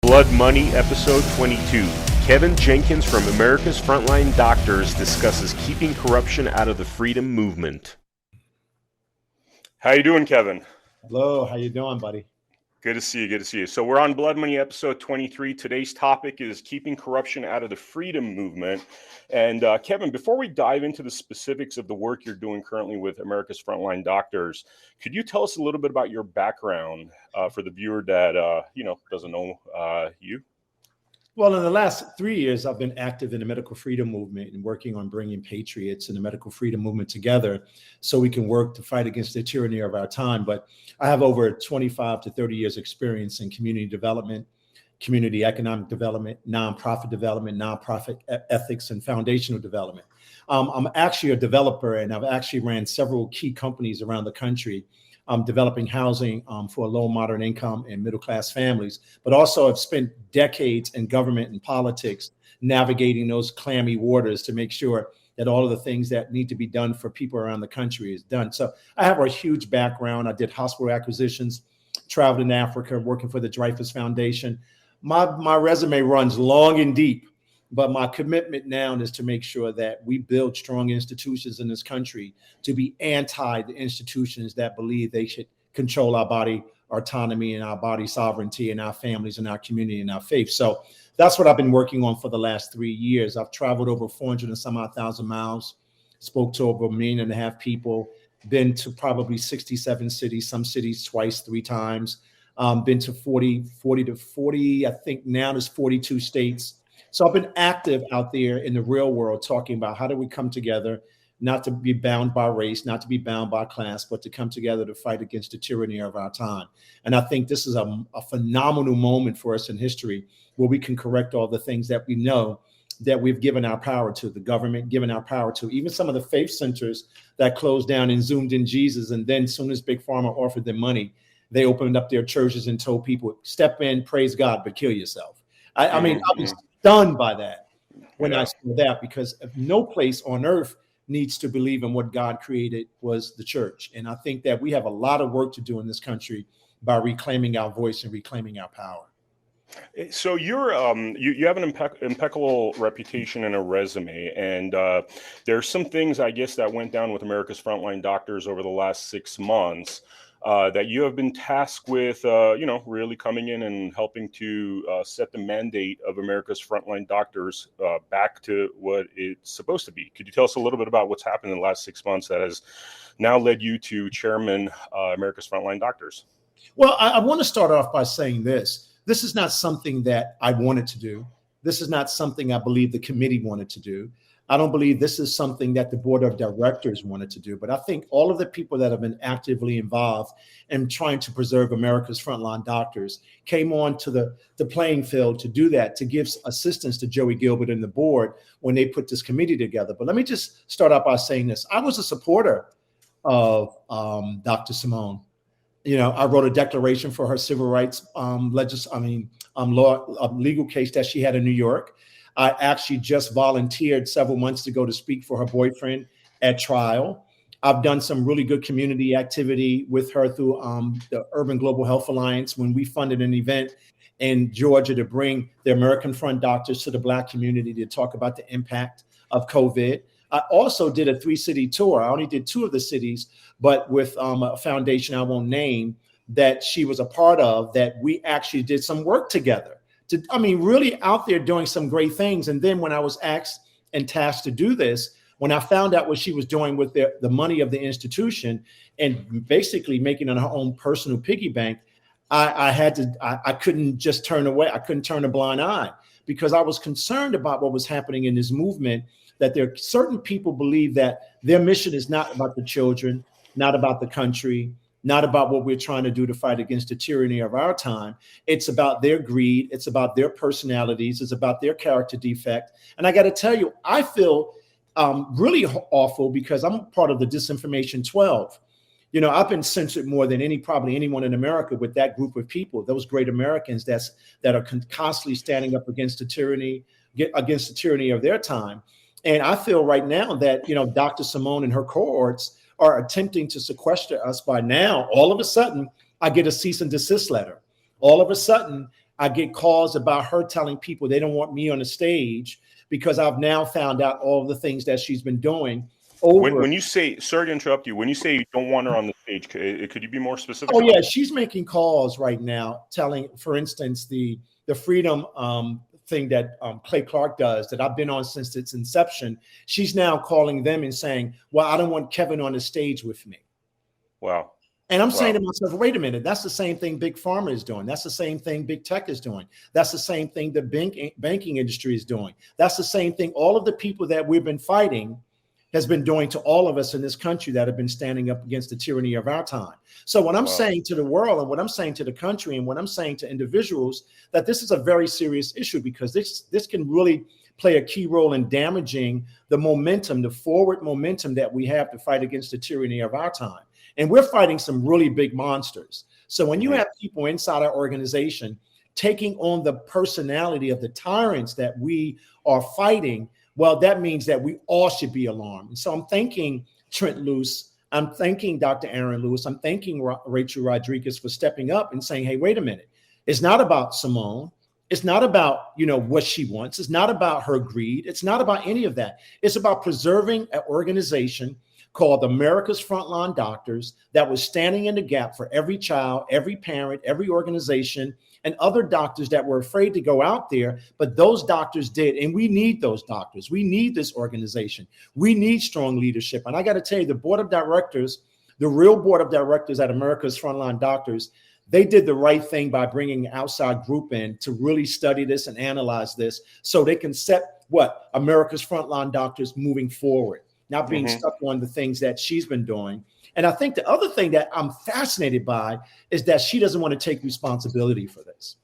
Blood Money, episode 22. Kevin Jenkins from America's Frontline Doctors discusses keeping corruption out of the freedom movement. How you doing, Kevin? Hello, how you doing, buddy? Good to see you, good to see you. So we're on Blood Money, episode 23. Today's topic is keeping corruption out of the freedom movement. And Kevin, before we dive into the specifics of the work you're doing currently with America's Frontline Doctors, could you tell us a little bit about your background for the viewer that, doesn't know you? Well, in the last 3 years, I've been active in the medical freedom movement and working on bringing patriots and the medical freedom movement together so we can work to fight against the tyranny of our time. But I have over 25 to 30 years experience in community development, community economic development, nonprofit ethics, and foundational development. I'm actually a developer, and I've actually ran several key companies around the country developing housing for low, moderate income and middle-class families, but also I've spent decades in government and politics navigating those clammy waters to make sure that all of the things that need to be done for people around the country is done. So I have a huge background. I did hospital acquisitions, traveled in Africa, working for the Dreyfus Foundation. My resume runs long and deep, but my commitment now is to make sure that we build strong institutions in this country to be anti the institutions that believe they should control our body autonomy and our body sovereignty and our families and our community and our faith. So that's what I've been working on for the last 3 years. I've traveled over 400 and some odd thousand miles, spoke to over 1.5 million people, been to probably 67 cities, some cities twice, 3 times, been to 40, I think now there's 42 states. So I've been active out there in the real world talking about how do we come together, not to be bound by race, not to be bound by class, but to come together to fight against the tyranny of our time. And I think this is a phenomenal moment for us in history where we can correct all the things that we know that we've given our power to, the government given our power to, even some of the faith centers that closed down and zoomed in Jesus. And then as soon as Big Pharma offered them money, they opened up their churches and told people, step in, praise God, but kill yourself. I mean, I was stunned by that when I saw that, because no place on earth needs to believe in what God created was the church. And I think that we have a lot of work to do in this country by reclaiming our voice and reclaiming our power. So you're you have an impeccable reputation and a resume, and there's some things I guess that went down with America's Frontline Doctors over the last 6 months. That you have been tasked with, really coming in and helping to set the mandate of America's Frontline Doctors back to what it's supposed to be. Could you tell us a little bit about what's happened in the last 6 months that has now led you to Chairman America's Frontline Doctors? Well, I want to start off by saying this. This is not something that I wanted to do. This is not something I believe the committee wanted to do. I don't believe this is something that the board of directors wanted to do, but I think all of the people that have been actively involved in trying to preserve America's Frontline Doctors came on to the playing field to do that, to give assistance to Joey Gilbert and the board when they put this committee together. But let me just start out by saying this. I was a supporter of Dr. Simone. I wrote a declaration for her civil rights legal case that she had in New York. I actually just volunteered several months ago to speak for her boyfriend at trial. I've done some really good community activity with her through the Urban Global Health Alliance when we funded an event in Georgia to bring the American Front Doctors to the Black community to talk about the impact of COVID. I also did a 3-city tour. I only did 2 of the cities, but with a foundation I won't name that she was a part of, that we actually did some work together. Really out there doing some great things. And then when I was asked and tasked to do this, when I found out what she was doing with the money of the institution and basically making it her own personal piggy bank, I couldn't just turn away. I couldn't turn a blind eye, because I was concerned about what was happening in this movement, that there are certain people believe that their mission is not about the children, not about the country, not about what we're trying to do to fight against the tyranny of our time. It's about their greed. It's about their personalities. It's about their character defect. And I got to tell you, I feel really awful because I'm part of the Disinformation 12. I've been censored more than probably anyone in America with that group of people, those great Americans that are constantly standing up against the tyranny of their time. And I feel right now that, Dr. Simone and her cohorts are attempting to sequester us by now. All of a sudden, I get a cease and desist letter. All of a sudden, I get calls about her telling people they don't want me on the stage because I've now found out all of the things that she's been doing over. When you say, sorry to interrupt you, when you say you don't want her on the stage, could you be more specific? Oh yeah, she's making calls right now, telling, for instance, the freedom thing that Clay Clark does that I've been on since its inception. She's now calling them and saying, well, I don't want Kevin on the stage with me. Wow. And I'm saying to myself, wait a minute, that's the same thing Big Pharma is doing. That's the same thing Big Tech is doing. That's the same thing the banking industry is doing. That's the same thing all of the people that we've been fighting has been doing to all of us in this country that have been standing up against the tyranny of our time. So what I'm saying to the world and what I'm saying to the country and what I'm saying to individuals, that this is a very serious issue, because this can really play a key role in damaging the momentum, the forward momentum that we have to fight against the tyranny of our time. And we're fighting some really big monsters. So when you have people inside our organization taking on the personality of the tyrants that we are fighting, well, that means that we all should be alarmed. And so I'm thanking Trent Luce. I'm thanking Dr. Aaron Lewis. I'm thanking Rachel Rodriguez for stepping up and saying, hey, wait a minute. It's not about Simone. It's not about, what she wants. It's not about her greed. It's not about any of that. It's about preserving an organization called America's Frontline Doctors that was standing in the gap for every child, every parent, every organization, and other doctors that were afraid to go out there. But those doctors did. And we need those doctors. We need this organization. We need strong leadership. And I got to tell you, the board of directors, the real board of directors at America's Frontline Doctors, they did the right thing by bringing an outside group in to really study this and analyze this so they can set America's Frontline Doctors moving forward, not being stuck on the things that she's been doing. And I think the other thing that I'm fascinated by is that she doesn't want to take responsibility for this.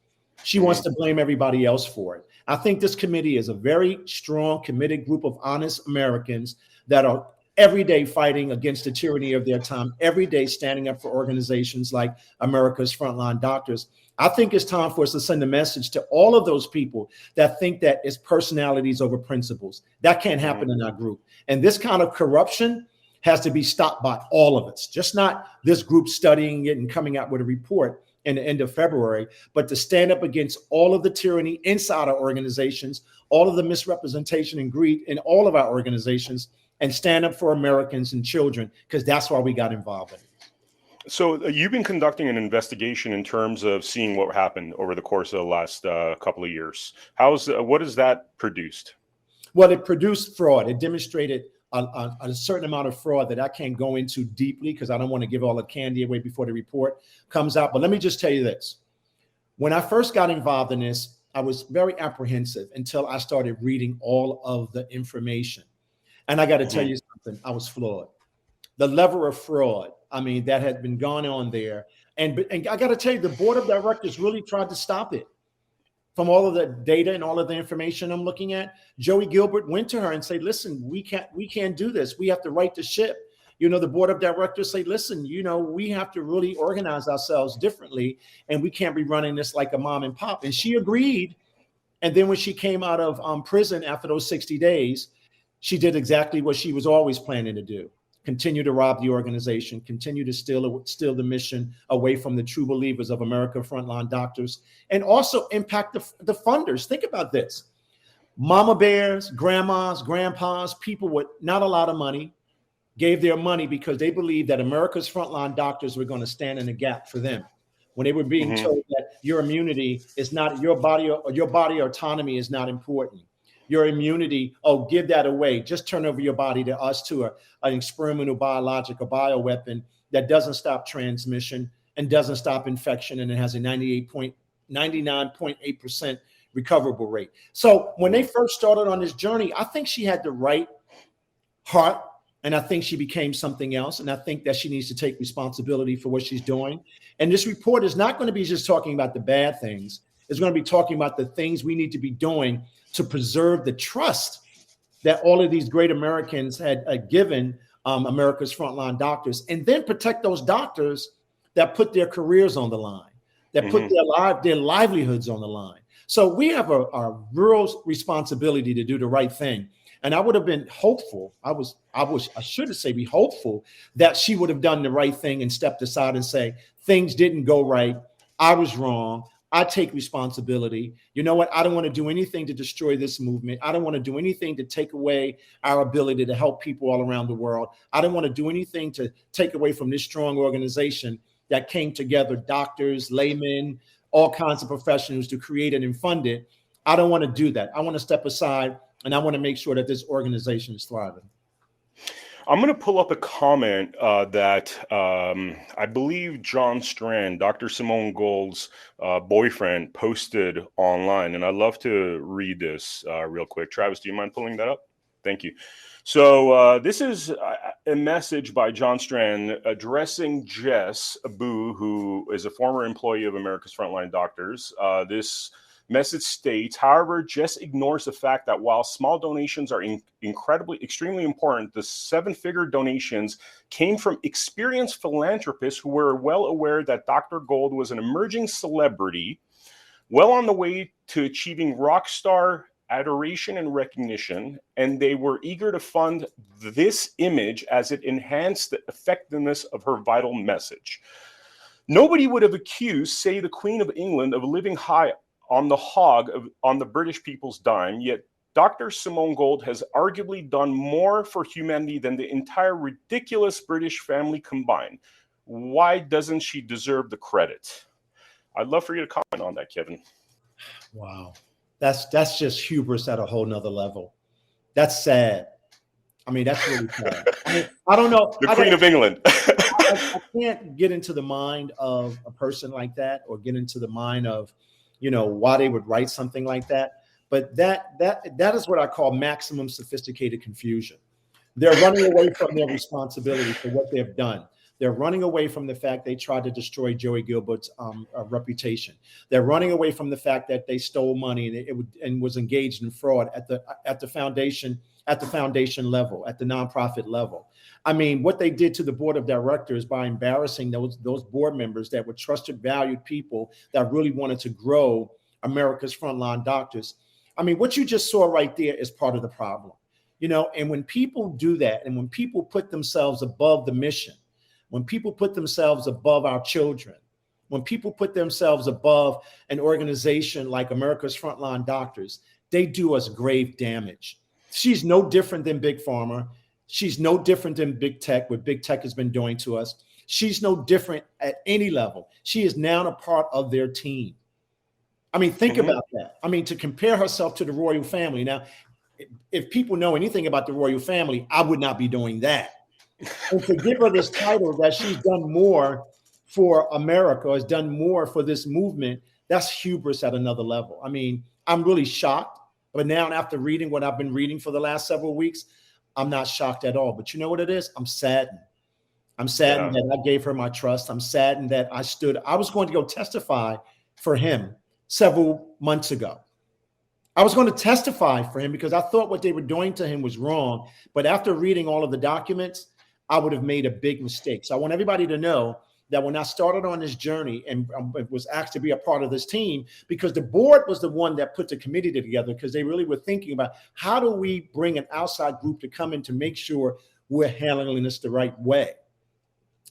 She wants to blame everybody else for it. I think this committee is a very strong, committed group of honest Americans that are every day fighting against the tyranny of their time, every day standing up for organizations like America's Frontline Doctors. I think it's time for us to send a message to all of those people that think that it's personalities over principles. That can't happen in our group. And this kind of corruption has to be stopped by all of us, just not this group studying it and coming out with a report in the end of February, but to stand up against all of the tyranny inside our organizations, all of the misrepresentation and greed in all of our organizations, and stand up for Americans and children, because that's why we got involved in it. So you've been conducting an investigation in terms of seeing what happened over the course of the last couple of years. What has that produced? Well, it produced fraud. It demonstrated a certain amount of fraud that I can't go into deeply because I don't want to give all the candy away before the report comes out. But let me just tell you this. When I first got involved in this, I was very apprehensive until I started reading all of the information. And I got to tell you something, I was floored. The level of fraud, that had been going on there. And I got to tell you, the board of directors really tried to stop it. From all of the data and all of the information I'm looking at, Joey Gilbert went to her and said, listen, we can't do this. We have to right the ship. The board of directors say, listen, we have to really organize ourselves differently, and we can't be running this like a mom and pop. And she agreed. And then when she came out of prison after those 60 days, she did exactly what she was always planning to do. Continue to rob the organization, continue to steal the mission away from the true believers of America Frontline Doctors, and also impact the funders. Think about this. Mama bears, grandmas, grandpas, people with not a lot of money gave their money because they believed that America's Frontline Doctors were going to stand in the gap for them. When they were being told that your immunity is not your body autonomy is not important. Your immunity, give that away. Just turn over your body to us, to an experimental biologic or bioweapon that doesn't stop transmission and doesn't stop infection, and it has a 99.8% recoverable rate. So when they first started on this journey, I think she had the right heart, and I think she became something else, and I think that she needs to take responsibility for what she's doing. And this report is not going to be just talking about the bad things. It's going to be talking about the things we need to be doing to preserve the trust that all of these great Americans had given America's Frontline Doctors, and then protect those doctors that put their careers on the line, that put their livelihoods on the line. So we have a real responsibility to do the right thing. And I would have been hopeful. I should say be hopeful that she would have done the right thing and stepped aside and say, things didn't go right. I was wrong. I take responsibility. You know what? I don't want to do anything to destroy this movement. I don't want to do anything to take away our ability to help people all around the world. I don't want to do anything to take away from this strong organization that came together, doctors, laymen, all kinds of professionals to create it and fund it. I don't want to do that. I want to step aside and I want to make sure that this organization is thriving. I'm going to pull up a comment that I believe John Strand, Dr. Simone Gold's boyfriend, posted online. And I'd love to read this real quick. Travis, do you mind pulling that up? Thank you. So this is a message by John Strand addressing Jess Abu, who is a former employee of America's Frontline Doctors. This message states, however, Jess ignores the fact that while small donations are extremely important, the 7-figure donations came from experienced philanthropists who were well aware that Dr. Gold was an emerging celebrity, well on the way to achieving rock star adoration and recognition, and they were eager to fund this image as it enhanced the effectiveness of her vital message. Nobody would have accused, say, the Queen of England of living high on the hog on the British people's dime, yet Dr. Simone Gold has arguably done more for humanity than the entire ridiculous British family combined. Why doesn't she deserve the credit? I'd love for you to comment on that, Kevin. Wow. That's just hubris at a whole nother level. That's sad. I mean, that's really sad. I don't know. The Queen of England. I can't get into the mind of a person like that or get into the mind of, why they would write something like that. But that is what I call maximum sophisticated confusion. They're running away from their responsibility for what they've done. They're running away from the fact they tried to destroy Joey Gilbert's reputation. They're running away from the fact that they stole money and was engaged in fraud at the foundation level, at the nonprofit level. I mean, what they did to the board of directors by embarrassing those board members that were trusted, valued people that really wanted to grow America's Frontline Doctors. I mean, what you just saw right there is part of the problem, and when people do that, and when people put themselves above the mission, when people put themselves above our children, when people put themselves above an organization like America's Frontline Doctors, they do us grave damage. She's no different than Big Pharma. She's no different than Big Tech, what Big Tech has been doing to us. She's no different at any level. She is now a part of their team. I mean, think about that. I mean, to compare herself to the royal family. Now, if people know anything about the royal family, I would not be doing that. And to give her this title that she's done more for America, has done more for this movement, that's hubris at another level. I mean, I'm really shocked. But now, after reading what I've been reading for the last several weeks, I'm not shocked at all. But you know what it is? I'm saddened. I'm saddened that I gave her my trust. I'm saddened that I was going to go testify for him several months ago. I was going to testify for him because I thought what they were doing to him was wrong. But after reading all of the documents, I would have made a big mistake. So I want everybody to know that when I started on this journey and was asked to be a part of this team, because the board was the one that put the committee together, because they really were thinking about how do we bring an outside group to come in to make sure we're handling this the right way.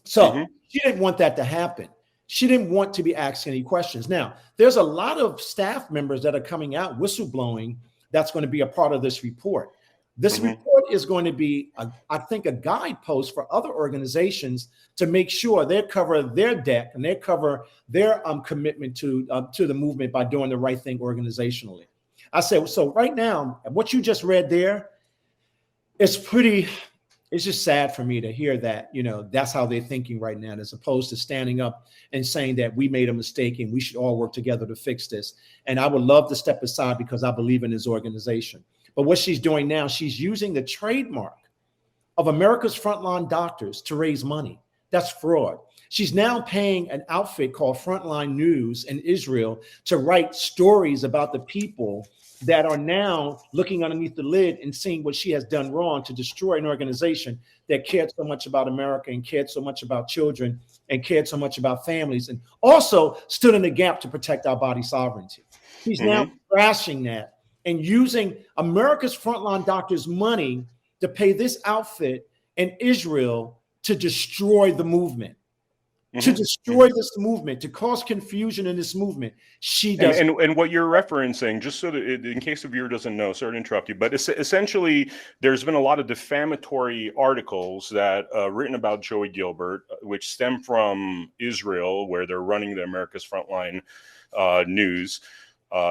So she didn't want that to happen. She didn't want to be asked any questions. Now, there's a lot of staff members that are coming out whistleblowing that's going to be a part of this report. This report is going to be, I think, a guidepost for other organizations to make sure they cover their deck and they cover their commitment to the movement by doing the right thing organizationally. I say, so right now, what you just read there, it's just sad for me to hear that, that's how they're thinking right now, as opposed to standing up and saying that we made a mistake and we should all work together to fix this. And I would love to step aside because I believe in this organization. But what she's doing now, she's using the trademark of America's Frontline Doctors to raise money. That's fraud. She's now paying an outfit called Frontline News in Israel to write stories about the people that are now looking underneath the lid and seeing what she has done wrong to destroy an organization that cared so much about America and cared so much about children and cared so much about families and also stood in the gap to protect our body sovereignty. She's now crashing that and using America's Frontline Doctors' money to pay this outfit in Israel to destroy the movement. to destroy this movement, to cause confusion in this movement. She does. And what you're referencing, just so that in case the viewer doesn't know, sorry to interrupt you, but essentially there's been a lot of defamatory articles that written about Joey Gilbert, which stem from Israel, where they're running the America's Frontline news.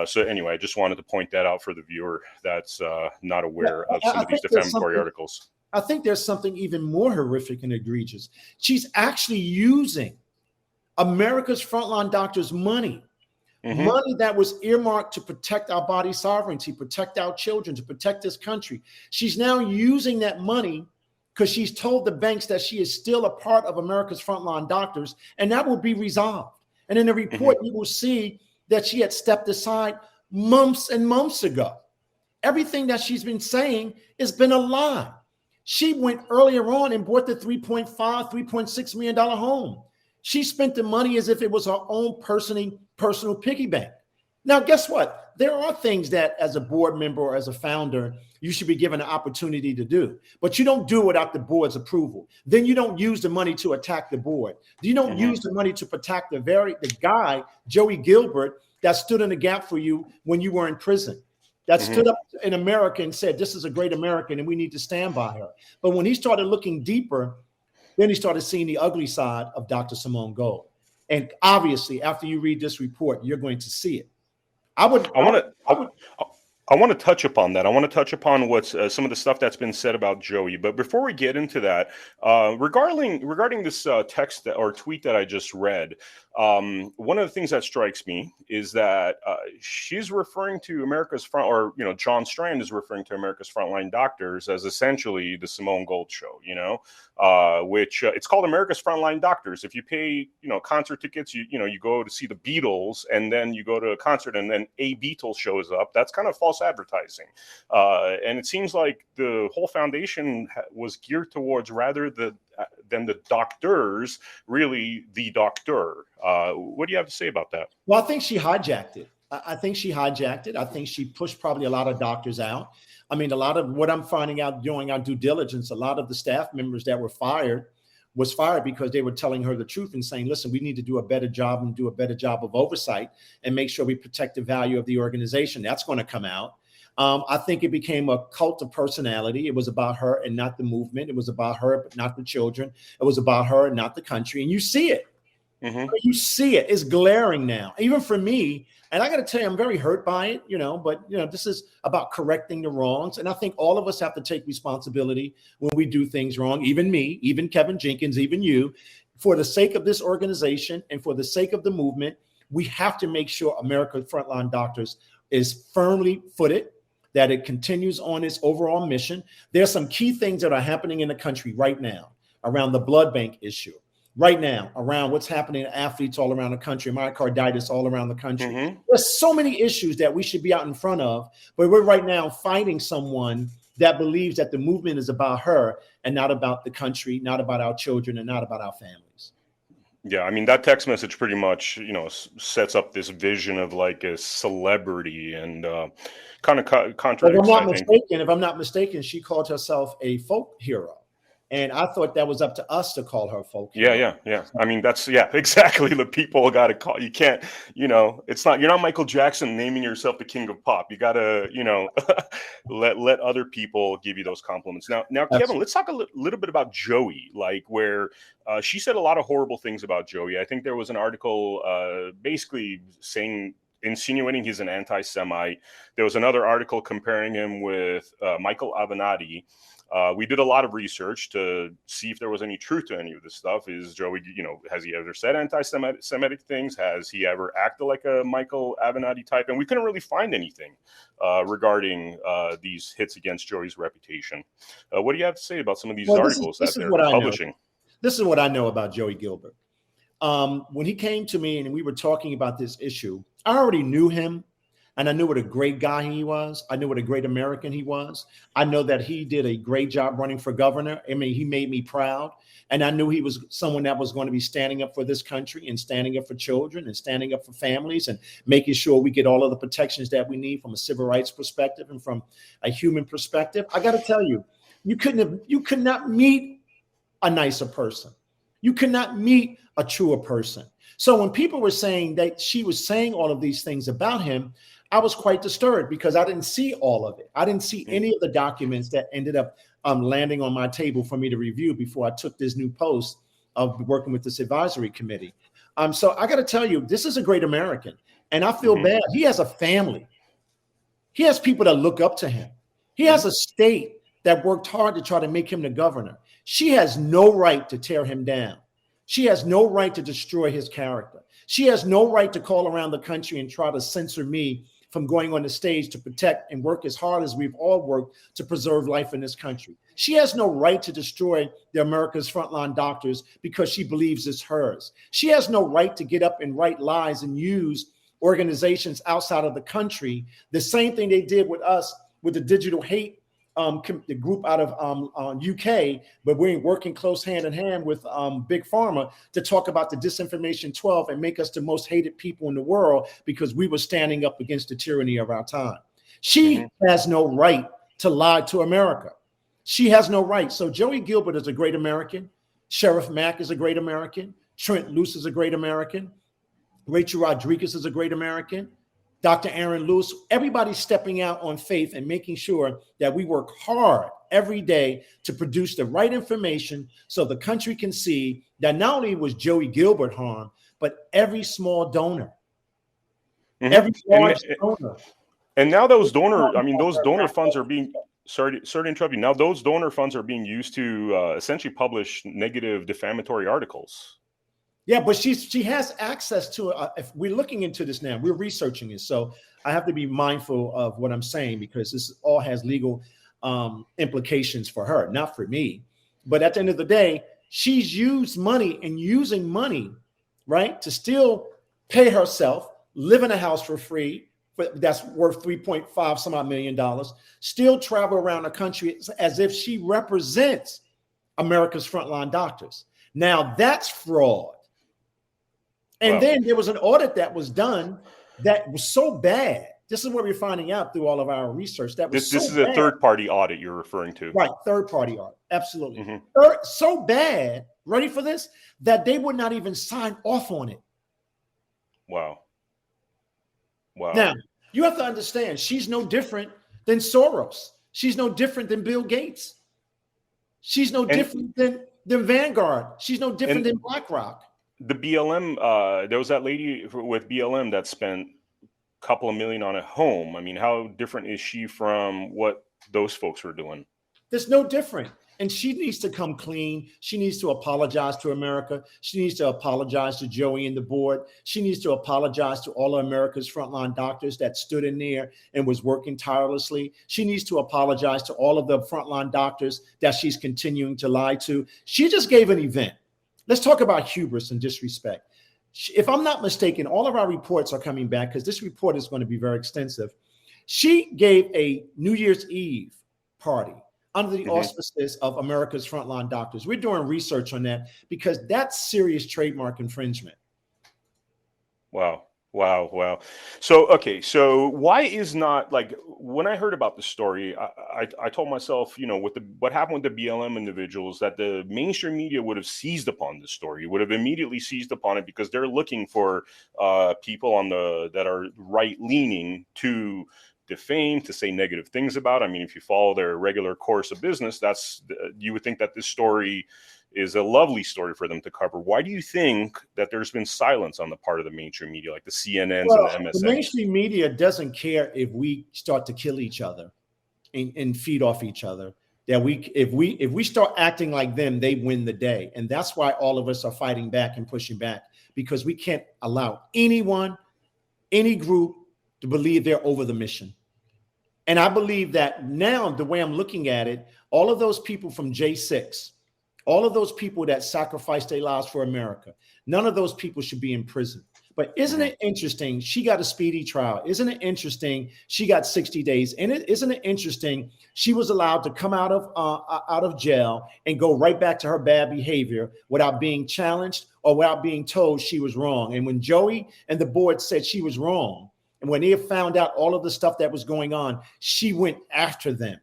So anyway, I just wanted to point that out for the viewer that's not aware of some of these defamatory articles. I think there's something even more horrific and egregious. She's actually using America's Frontline doctors' money, money that was earmarked to protect our body sovereignty, protect our children, to protect this country. She's now using that money because she's told the banks that she is still a part of America's Frontline doctors, and that will be resolved. And in the report, you will see that she had stepped aside months and months ago. Everything that she's been saying has been a lie. She went earlier on and bought the $3.6 million home. She spent the money as if it was her own personal piggy bank. Now, guess what? There are things that as a board member or as a founder, you should be given an opportunity to do, but you don't do it without the board's approval. Then you don't use the money to attack the board. You don't use the money to protect the guy, Joey Gilbert, that stood in the gap for you when you were in prison, that stood up in America and said, this is a great American and we need to stand by her. But when he started looking deeper, then he started seeing the ugly side of Dr. Simone Gold. And obviously, after you read this report, you're going to see it. I want to touch upon that. I want to touch upon what's some of the stuff that's been said about Joey. But before we get into that, regarding this text or tweet that I just read, one of the things that strikes me is that she's referring to America's Front, or John Strand is referring to America's Frontline Doctors as essentially the Simone Gold show. Which it's called America's Frontline Doctors. If you pay concert tickets, you go to see the Beatles, and then you go to a concert, and then a Beatles shows up. That's kind of false advertising, and it seems like the whole foundation was geared towards rather than the doctors, really the doctor. What do you have to say about that? Well, I think she hijacked it. I think she pushed probably a lot of doctors out. I mean, a lot of what I'm finding out during our due diligence, a lot of the staff members that were fired was fired because they were telling her the truth and saying, listen, we need to do a better job and do a better job of oversight and make sure we protect the value of the organization. That's going to come out. I think it became a cult of personality. It was about her and not the movement. It was about her, but not the children. It was about her and not the country. And you see it. You see it. It's glaring now, even for me. And I got to tell you, I'm very hurt by it, but this is about correcting the wrongs. And I think all of us have to take responsibility when we do things wrong, even me, even Kevin Jenkins, even you. For the sake of this organization and for the sake of the movement, we have to make sure America's Frontline Doctors is firmly footed, that it continues on its overall mission. There are some key things that are happening in the country right now around the blood bank issue. Right now, around what's happening to athletes all around the country, myocarditis all around the country. There's so many issues that we should be out in front of, but we're right now fighting someone that believes that the movement is about her and not about the country, not about our children, and not about our families. Yeah, I mean, that text message pretty much, sets up this vision of like a celebrity and kind of contradicts. If I'm not mistaken, she called herself a folk hero. And I thought that was up to us to call her folk hero. Yeah. I mean, exactly. The people got to call. You can't, it's not, you're not Michael Jackson naming yourself the king of pop. You got to, let other people give you those compliments. Now, Kevin, let's talk a little bit about Joey, like where she said a lot of horrible things about Joey. I think there was an article basically insinuating he's an anti-Semite. There was another article comparing him with Michael Avenatti. We did a lot of research to see if there was any truth to any of this stuff. Is Joey, has he ever said anti-Semitic things? Has he ever acted like a Michael Avenatti type? And we couldn't really find anything regarding these hits against Joey's reputation. What do you have to say about some of these articles that they're publishing? This is what I know about Joey Gilbert. When he came to me and we were talking about this issue, I already knew him. And I knew what a great guy he was. I knew what a great American he was. I know that he did a great job running for governor. I mean, he made me proud. And I knew he was someone that was going to be standing up for this country and standing up for children and standing up for families and making sure we get all of the protections that we need from a civil rights perspective and from a human perspective. I got to tell you, you could not meet a nicer person. You cannot meet a truer person. So when people were saying that she was saying all of these things about him, I was quite disturbed because I didn't see all of it. I didn't see any of the documents that ended up landing on my table for me to review before I took this new post of working with this advisory committee. So I got to tell you, this is a great American, and I feel bad. He has a family. He has people that look up to him. He has a state that worked hard to try to make him the governor. She has no right to tear him down. She has no right to destroy his character. She has no right to call around the country and try to censor me from going on the stage to protect and work as hard as we've all worked to preserve life in this country. She has no right to destroy the America's Frontline doctors because she believes it's hers. She has no right to get up and write lies and use organizations outside of the country. The same thing they did with us with the digital hate the group out of UK, but we're working close hand in hand with Big Pharma to talk about the Disinformation 12 and make us the most hated people in the world because we were standing up against the tyranny of our time. She has no right to lie to America. She has no right. So Joey Gilbert is a great American. Sheriff Mack is a great American. Trent Luce is a great American. Rachel Rodriguez is a great American. Dr. Aaron Lewis, everybody's stepping out on faith and making sure that we work hard every day to produce the right information so the country can see that not only was Joey Gilbert harmed, but every small donor, every large donor. And now those donor funds are being, sorry to interrupt you. Now those donor funds are being used to essentially publish negative defamatory articles. Yeah, but she has access to if we're looking into this now, we're researching it. So I have to be mindful of what I'm saying because this all has legal implications for her, not for me. But at the end of the day, she's used money and using money, right, to still pay herself, live in a house for free, that's worth $3.5 some odd million, still travel around the country as if she represents America's Frontline doctors. Now that's fraud. And then there was an audit that was done that was so bad. This is what we're finding out through all of our research. That was this is a third-party audit you're referring to. Right, third-party audit. Absolutely. So bad, ready for this, that they would not even sign off on it. Wow. Now, you have to understand, she's no different than Soros. She's no different than Bill Gates. She's no different than Vanguard. She's no different than BlackRock. The BLM, there was that lady with BLM that spent a couple of million on a home. I mean, how different is she from what those folks were doing? There's no different. And she needs to come clean. She needs to apologize to America. She needs to apologize to Joey and the board. She needs to apologize to all of America's Frontline doctors that stood in there and was working tirelessly. She needs to apologize to all of the Frontline doctors that she's continuing to lie to. She just gave an event. Let's talk about hubris and disrespect. If I'm not mistaken, all of our reports are coming back because this report is going to be very extensive. She gave a New Year's Eve party under the auspices of America's Frontline doctors. We're doing research on that because that's serious trademark infringement. Wow. So why is not, like, when I heard about the story, I told myself, with what happened with the BLM individuals, that the mainstream media would have seized upon this story, would have immediately seized upon it because they're looking for people that are right leaning to defame, to say negative things about. I mean, if you follow their regular course of business, you would think that this story is a lovely story for them to cover. Why do you think that there's been silence on the part of the mainstream media, like the CNNs and the MSNs? The mainstream media doesn't care if we start to kill each other and feed off each other. That if we start acting like them, they win the day. And that's why all of us are fighting back and pushing back, because we can't allow anyone, any group to believe they're over the mission. And I believe that now, the way I'm looking at it, all of those people from J6, all of those people that sacrificed their lives for America, none of those people should be in prison. But isn't it interesting? She got a speedy trial. Isn't it interesting? She got 60 days. And isn't it interesting? She was allowed to come out of jail and go right back to her bad behavior without being challenged or without being told she was wrong. And when Joey and the board said she was wrong, and when they found out all of the stuff that was going on, she went after them.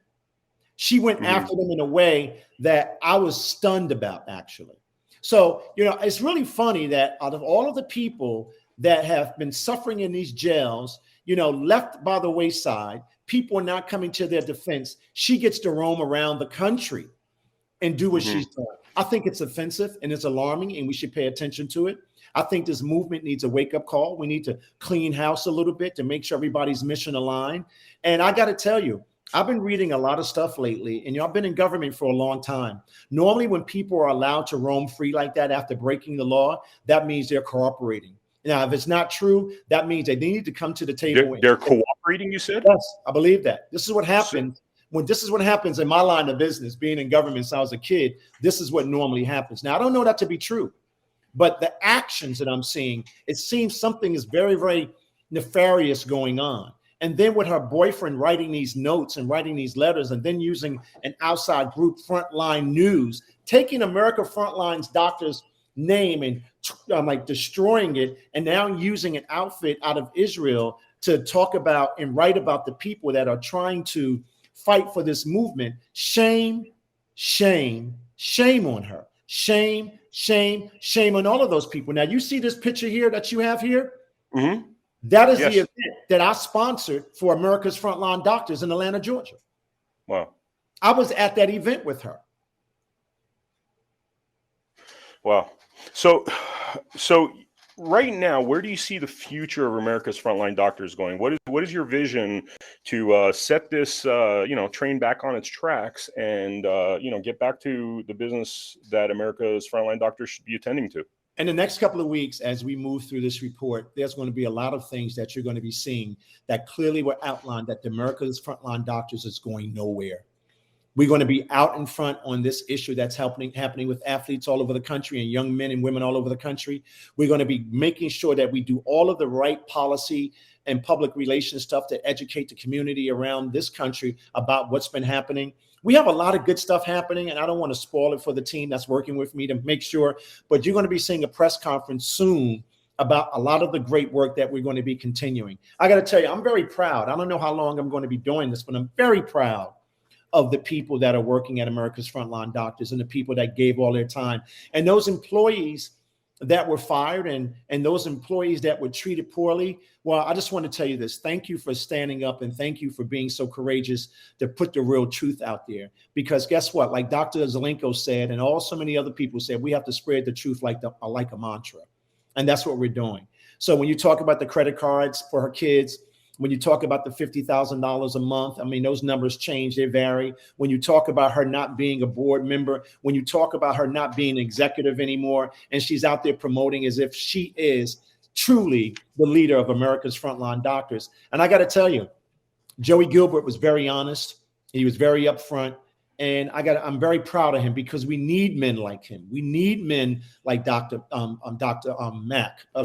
She went after them in a way that I was stunned about, actually. So, it's really funny that out of all of the people that have been suffering in these jails, left by the wayside, people are not coming to their defense. She gets to roam around the country and do what she's done. I think it's offensive and it's alarming, and we should pay attention to it. I think this movement needs a wake-up call. We need to clean house a little bit to make sure everybody's mission aligned. And I got to tell you, I've been reading a lot of stuff lately, and I've been in government for a long time. Normally, when people are allowed to roam free like that after breaking the law, that means they're cooperating. Now, if it's not true, that means they need to come to the table. They're cooperating, you said? Yes, I believe that. This is what happens. This is what happens in my line of business, being in government since I was a kid. This is what normally happens. Now, I don't know that to be true, but the actions that I'm seeing, it seems something is very, very nefarious going on. And then with her boyfriend writing these notes and writing these letters, and then using an outside group, Frontline News, taking America Frontline's doctor's name and like destroying it, and now using an outfit out of Israel to talk about and write about the people that are trying to fight for this movement. Shame, shame, shame on her. Shame, shame, shame on all of those people. Now, you see this picture here that you have here? Mm-hmm. That is the event that I sponsored for America's Frontline Doctors in Atlanta, Georgia. Wow. I was at that event with her. Wow. So right now, where do you see the future of America's Frontline Doctors going? What is your vision to set this train back on its tracks and get back to the business that America's Frontline Doctors should be attending to? In the next couple of weeks, as we move through this report, there's going to be a lot of things that you're going to be seeing that clearly were outlined that the America's Frontline Doctors is going nowhere. We're going to be out in front on this issue that's happening with athletes all over the country and young men and women all over the country. We're going to be making sure that we do all of the right policy and public relations stuff to educate the community around this country about what's been happening. We have a lot of good stuff happening, and I don't want to spoil it for the team that's working with me to make sure, but you're going to be seeing a press conference soon about a lot of the great work that we're going to be continuing. I got to tell you, I'm very proud. I don't know how long I'm going to be doing this, but I'm very proud of the people that are working at America's Frontline Doctors and the people that gave all their time. And those employees that were fired and those employees that were treated poorly, well, I just want to tell you this. Thank you for standing up, and thank you for being so courageous to put the real truth out there. Because guess what? Like Dr. Zelenko said, and so many other people said, we have to spread the truth like a mantra. And that's what we're doing. So when you talk about the credit cards for her kids, when you talk about the $50,000 a month, I mean, those numbers change, they vary. When you talk about her not being a board member, when you talk about her not being executive anymore, and she's out there promoting as if she is truly the leader of America's Frontline Doctors. And I got to tell you, Joey Gilbert was very honest. He was very upfront. And I'm very proud of him because we need men like him. We need men like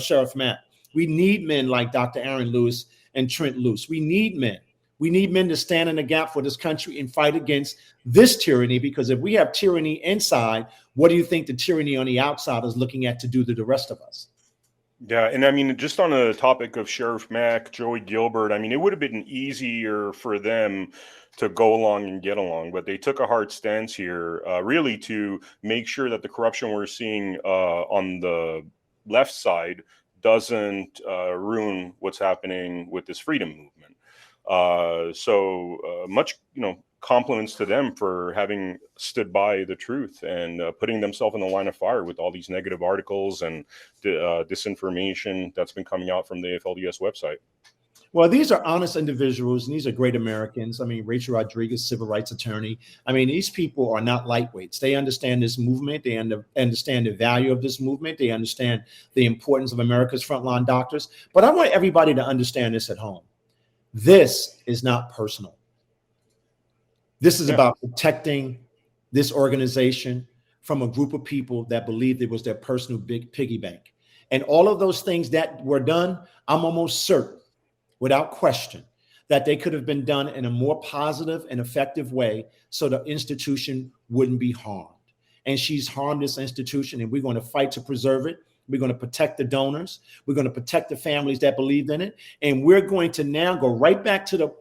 Sheriff Mack. We need men like Dr. Aaron Lewis and Trent Luce. We need men. We need men to stand in the gap for this country and fight against this tyranny, because if we have tyranny inside, what do you think the tyranny on the outside is looking at to do to the rest of us? Yeah, and I mean, just on the topic of Sheriff Mack, Joey Gilbert, I mean, it would have been easier for them to go along and get along, but they took a hard stance here, really to make sure that the corruption we're seeing on the left side doesn't ruin what's happening with this freedom movement. So much, compliments to them for having stood by the truth and putting themselves in the line of fire with all these negative articles and disinformation that's been coming out from the AFLDS website. Well, these are honest individuals, and these are great Americans. I mean, Rachel Rodriguez, civil rights attorney. I mean, these people are not lightweights. They understand this movement. They understand the value of this movement. They understand the importance of America's Frontline Doctors. But I want everybody to understand this at home. This is not personal. This is about protecting this organization from a group of people that believed it was their personal big piggy bank. And all of those things that were done, I'm almost certain, without question, that they could have been done in a more positive and effective way so the institution wouldn't be harmed. And she's harmed this institution, and we're going to fight to preserve it. We're going to protect the donors. We're going to protect the families that believed in it. And we're going to now go right back to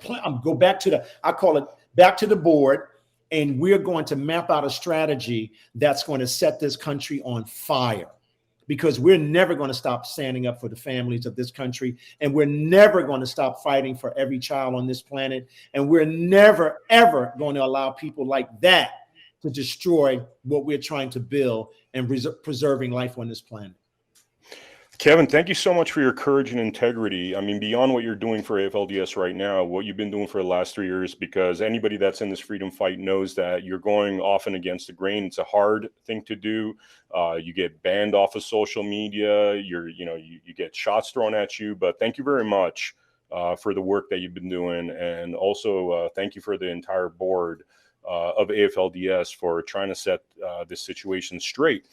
back to the board And we're going to map out a strategy that's going to set this country on fire, because we're never going to stop standing up for the families of this country. And we're never going to stop fighting for every child on this planet. And we're never, ever going to allow people like that to destroy what we're trying to build and preserving life on this planet. Kevin, thank you so much for your courage and integrity. I mean, beyond what you're doing for AFLDS right now, what you've been doing for the last 3 years, because anybody that's in this freedom fight knows that you're going often against the grain. It's a hard thing to do. You get banned off of social media. You get shots thrown at you. But thank you very much for the work that you've been doing. And also thank you for the entire board of AFLDS for trying to set this situation straight.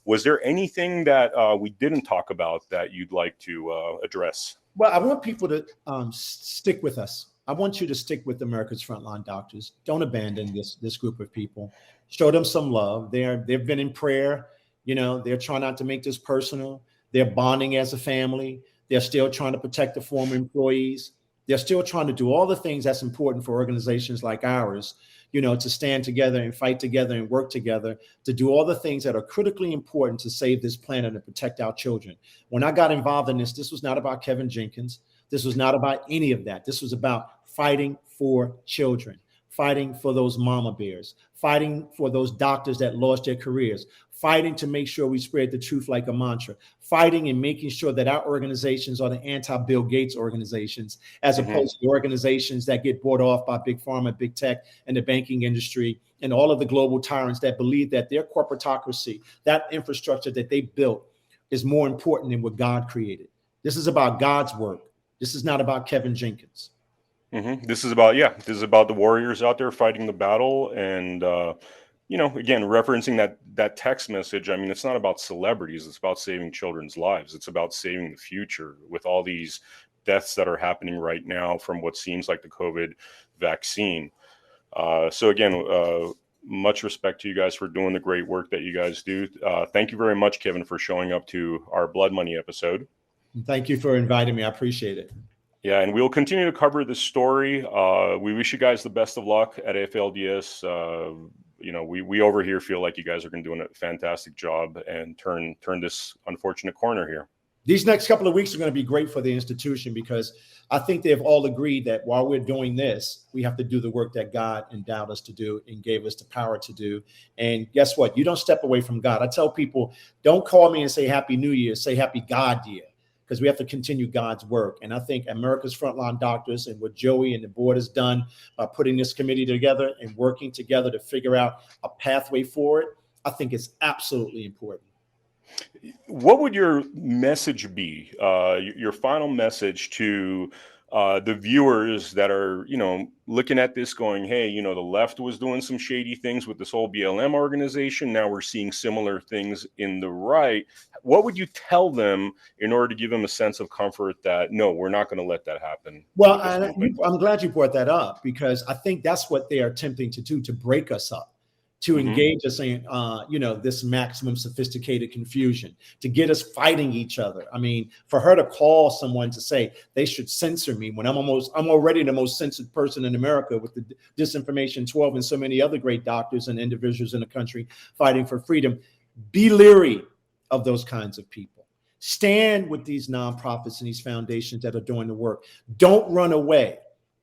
Was there anything that we didn't talk about that you'd like to address? Well, I want people to stick with us. I want you to stick with America's Frontline Doctors. Don't abandon this group of people. Show them some love. They've been in prayer. They're trying not to make this personal. They're bonding as a family. They're still trying to protect the former employees. They're still trying to do all the things that's important for organizations like ours, to stand together and fight together and work together to do all the things that are critically important to save this planet and protect our children. When I got involved in this was not about Kevin Jenkins. This was not about any of that. This was about fighting for children, fighting for those mama bears, fighting for those doctors that lost their careers, fighting to make sure we spread the truth like a mantra, fighting and making sure that our organizations are the anti-Bill Gates organizations, as opposed to organizations that get bought off by big pharma, big tech, and the banking industry, and all of the global tyrants that believe that their corporatocracy, that infrastructure that they built, is more important than what God created. This is about God's work. This is not about Kevin Jenkins. This is about the warriors out there fighting the battle. And, again, referencing that text message. I mean, it's not about celebrities. It's about saving children's lives. It's about saving the future with all these deaths that are happening right now from what seems like the COVID vaccine. So again, much respect to you guys for doing the great work that you guys do. Thank you very much, Kevin, for showing up to our Blood Money episode. Thank you for inviting me. I appreciate it. Yeah, and we'll continue to cover this story. We wish you guys the best of luck at AFLDS. We over here feel like you guys are going to do a fantastic job and turn this unfortunate corner here. These next couple of weeks are going to be great for the institution, because I think they've all agreed that while we're doing this, we have to do the work that God endowed us to do and gave us the power to do. And guess what? You don't step away from God. I tell people, don't call me and say Happy New Year, say Happy God Year, because we have to continue God's work. And I think America's Frontline Doctors and what Joey and the board has done by putting this committee together and working together to figure out a pathway forward, I think it's absolutely important. What would your message be, your final message to the viewers that are, looking at this going, hey, the left was doing some shady things with this whole BLM organization. Now we're seeing similar things in the right. What would you tell them in order to give them a sense of comfort that, no, we're not going to let that happen? Well, I'm glad you brought that up, because I think that's what they are attempting to do, to break us up, to engage us in, this maximum sophisticated confusion, to get us fighting each other. I mean, for her to call someone to say they should censor me when I'm already the most censored person in America, with the Disinformation 12 and so many other great doctors and individuals in the country fighting for freedom. Be leery of those kinds of people. Stand with these nonprofits and these foundations that are doing the work. Don't run away.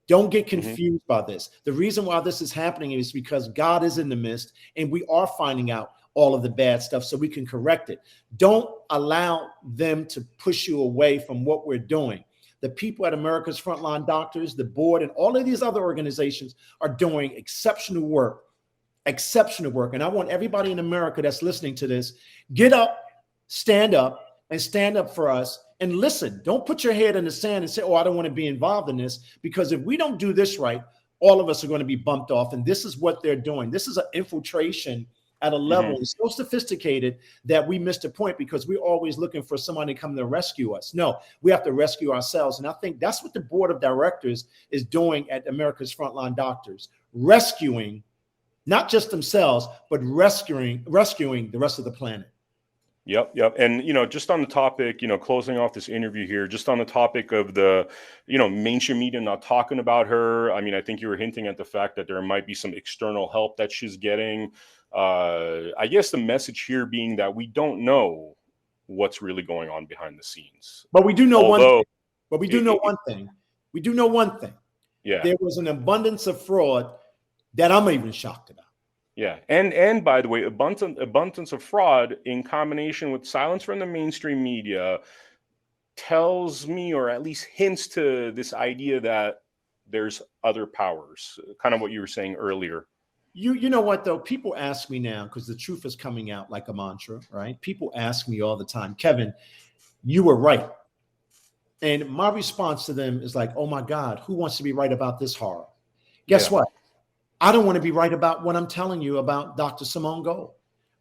Don't get confused by this. The reason why this is happening is because God is in the midst, and we are finding out all of the bad stuff so we can correct it. Don't allow them to push you away from what we're doing. The people at America's Frontline Doctors, the board, and all of these other organizations are doing exceptional work. And I want everybody in America that's listening to this, get up, stand up for us. And listen, don't put your head in the sand and say, oh, I don't want to be involved in this, because if we don't do this right, all of us are going to be bumped off. And this is what they're doing. This is an infiltration at a level so sophisticated that we missed a point, because we're always looking for somebody to come to rescue us. No, we have to rescue ourselves. And I think that's what the board of directors is doing at America's Frontline Doctors, rescuing not just themselves, but rescuing the rest of the planet. Yep, yep. And, just on the topic, closing off this interview here, just on the topic of the, mainstream media not talking about her. I mean, I think you were hinting at the fact that there might be some external help that she's getting. I guess the message here being that we don't know what's really going on behind the scenes. But we do know one Although, thing. But we do know one thing. We do know one thing. Yeah. There was an abundance of fraud that I'm even shocked about. Yeah. And by the way, abundance of fraud in combination with silence from the mainstream media tells me, or at least hints to this idea that there's other powers, kind of what you were saying earlier. You know what, though? People ask me now, because the truth is coming out like a mantra, right? People ask me all the time, Kevin, you were right. And my response to them is like, oh my God, who wants to be right about this horror? Guess what? I don't want to be right about what I'm telling you about Dr. Simone Gold.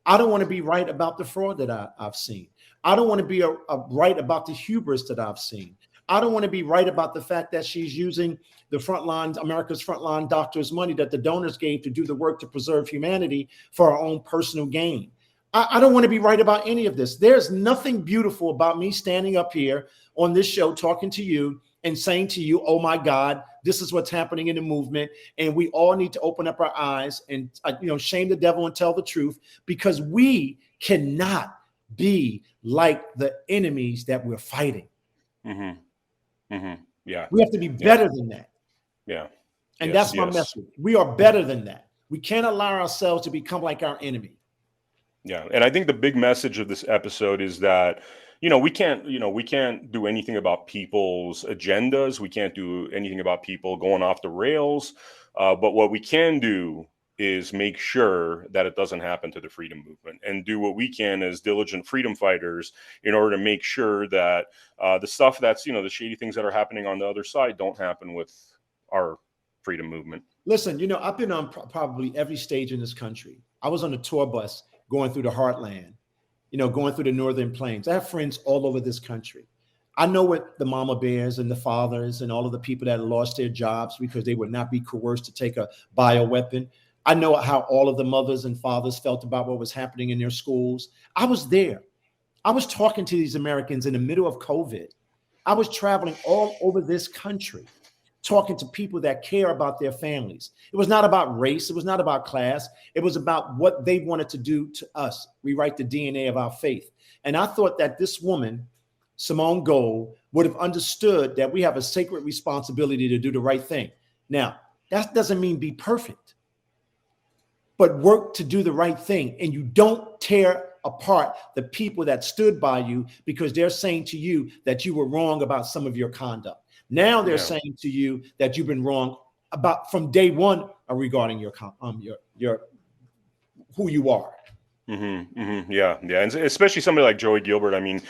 I don't want to be right about the fraud that I've seen. I don't want to be right about the hubris that I've seen. I don't want to be right about the fact that she's using the frontline, America's frontline doctors' money that the donors gave to do the work to preserve humanity for our own personal gain. I don't want to be right about any of this. There's nothing beautiful about me standing up here on this show talking to you and saying to you, oh my God, this is what's happening in the movement. And we all need to open up our eyes and, shame the devil and tell the truth, because we cannot be like the enemies that we're fighting. Mm-hmm. Mm-hmm. Yeah. We have to be better than that. Yeah. And that's my message. We are better than that. We can't allow ourselves to become like our enemy. Yeah. And I think the big message of this episode is that, we can't do anything about people's agendas. We can't do anything about people going off the rails. But what we can do is make sure that it doesn't happen to the freedom movement, and do what we can as diligent freedom fighters in order to make sure that the stuff that's, the shady things that are happening on the other side don't happen with our freedom movement. Listen, I've been on probably every stage in this country. I was on a tour bus going through the heartland, going through the northern plains. I have friends all over this country. I know what the mama bears and the fathers and all of the people that lost their jobs because they would not be coerced to take a bioweapon. I know how all of the mothers and fathers felt about what was happening in their schools. I was there. I was talking to these Americans in the middle of COVID. I was traveling all over this country, talking to people that care about their families. It was not about race. It was not about class. It was about what they wanted to do to us, rewrite the DNA of our faith. And I thought that this woman, Simone Gold, would have understood that we have a sacred responsibility to do the right thing. Now, that doesn't mean be perfect, but work to do the right thing. And you don't tear apart the people that stood by you because they're saying to you that you were wrong about some of your conduct. Now they're saying to you that you've been wrong about from day one regarding your who you are. Mm-hmm, mm-hmm, yeah. And especially somebody like Joey Gilbert. I mean,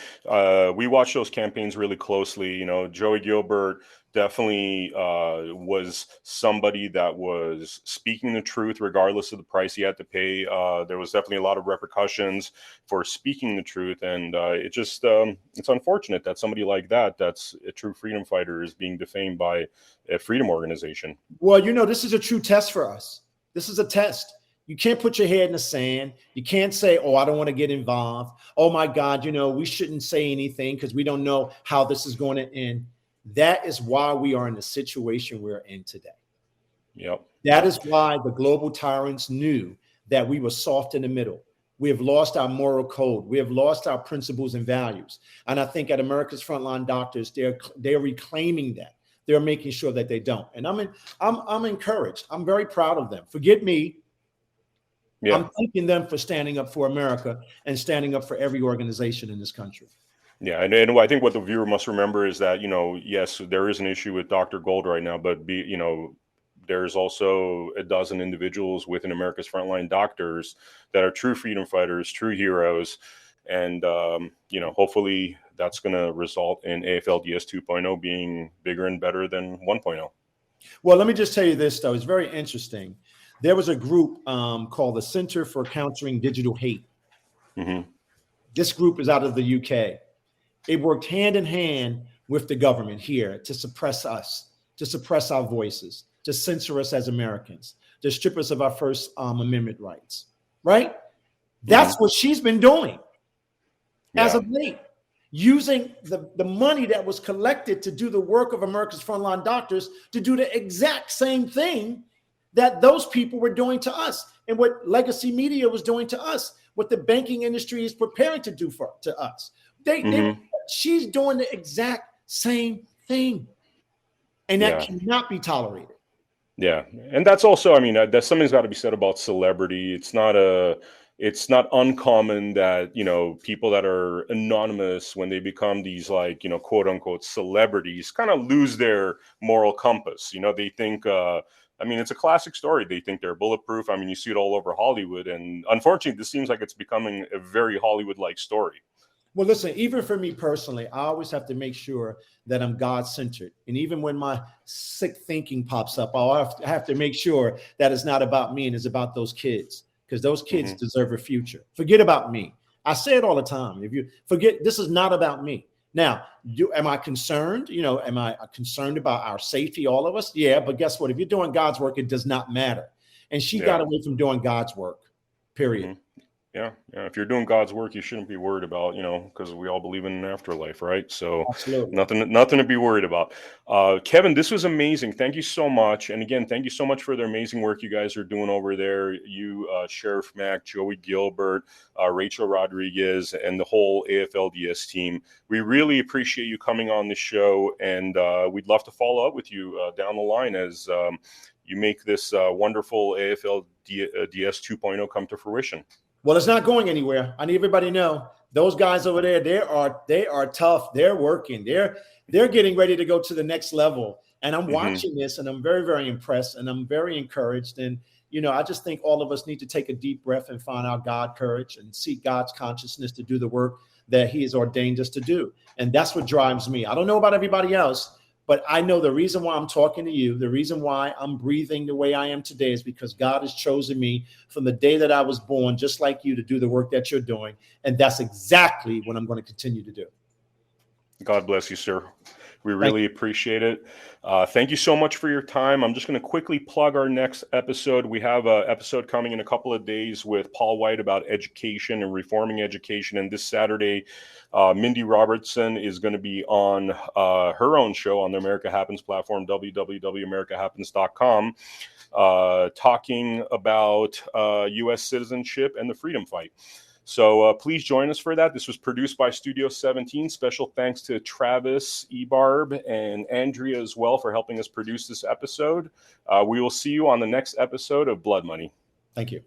we watch those campaigns really closely. Joey Gilbert definitely was somebody that was speaking the truth regardless of the price he had to pay. There was definitely a lot of repercussions for speaking the truth. And it's unfortunate that somebody like that's a true freedom fighter is being defamed by a freedom organization. Well, this is a true test for us. This is a test. You can't put your head in the sand. You can't say, oh, I don't want to get involved. Oh, my God, we shouldn't say anything because we don't know how this is going to end. That is why we are in the situation we're in today. Yep. That is why the global tyrants knew that we were soft in the middle. We have lost our moral code. We have lost our principles and values. And I think at America's Frontline Doctors, they're reclaiming that. They're making sure that they don't. And I'm encouraged. I'm very proud of them. Forget me. Yeah. I'm thanking them for standing up for America and standing up for every organization in this country. Yeah, and I think what the viewer must remember is that, yes, there is an issue with Dr. Gold right now, but there's also a dozen individuals within America's Frontline Doctors that are true freedom fighters, true heroes, and hopefully that's going to result in AFLDS 2.0 being bigger and better than 1.0. Well, let me just tell you this, though. It's very interesting. There was a group called the Center for Countering Digital Hate. Mm-hmm. This group is out of the UK. It worked hand in hand with the government here to suppress us, to suppress our voices, to censor us as Americans, to strip us of our First Amendment rights, right? That's what she's been doing. as Yeah. of late, using the money that was collected to do the work of America's frontline doctors to do the exact same thing that those people were doing to us, and what legacy media was doing to us, what the banking industry is preparing to do to us. She's doing the exact same thing, and that Yeah. cannot be tolerated. Yeah, and that's also, I mean, that something's got to be said about celebrity. It's not uncommon that, you know, people that are anonymous, when they become these, like, you know, quote unquote celebrities, kind of lose their moral compass. You know, they think, I mean, it's a classic story. They think they're bulletproof. I mean, you see it all over Hollywood, and unfortunately, this seems like it's becoming a very Hollywood-like story. Well, listen, even for me personally, I always have to make sure that I'm God-centered. And even when my sick thinking pops up, I have to make sure that it's not about me and it's about those kids, because those kids deserve a future. Forget about me. I say it all the time. If you forget, this is not about me. Now, am I concerned? You know, am I concerned about our safety, all of us? Yeah, but guess what? If you're doing God's work, it does not matter. And she got away from doing God's work, period. Yeah. If you're doing God's work, you shouldn't be worried about, you know, because we all believe in an afterlife, right? So Absolutely. nothing to be worried about. Kevin, this was amazing. Thank you so much. And again, thank you so much for the amazing work you guys are doing over there. You, Sheriff Mack, Joey Gilbert, Rachel Rodriguez, and the whole AFLDS team. We really appreciate you coming on the show, and we'd love to follow up with you down the line as you make this wonderful AFLDS 2.0 come to fruition. Well, it's not going anywhere. I need everybody to know those guys over there, they are tough. They're working. They're getting ready to go to the next level. And I'm watching this, and I'm very, very impressed, and I'm very encouraged. And, you know, I just think all of us need to take a deep breath and find our God courage and seek God's consciousness to do the work that he has ordained us to do. And that's what drives me. I don't know about everybody else, but I know the reason why I'm talking to you, the reason why I'm breathing the way I am today, is because God has chosen me from the day that I was born, just like you, to do the work that you're doing. And that's exactly what I'm going to continue to do. God bless you, sir. We really appreciate it. Thank you so much for your time. I'm just going to quickly plug our next episode. We have an episode coming in a couple of days with Paul White about education and reforming education. And this Saturday, Mindy Robertson is going to be on her own show on the America Happens platform, www.americahappens.com, talking about U.S. citizenship and the freedom fight. So please join us for that. This was produced by Studio 17. Special thanks to Travis, Ebarb, and Andrea as well for helping us produce this episode. We will see you on the next episode of Blood Money. Thank you.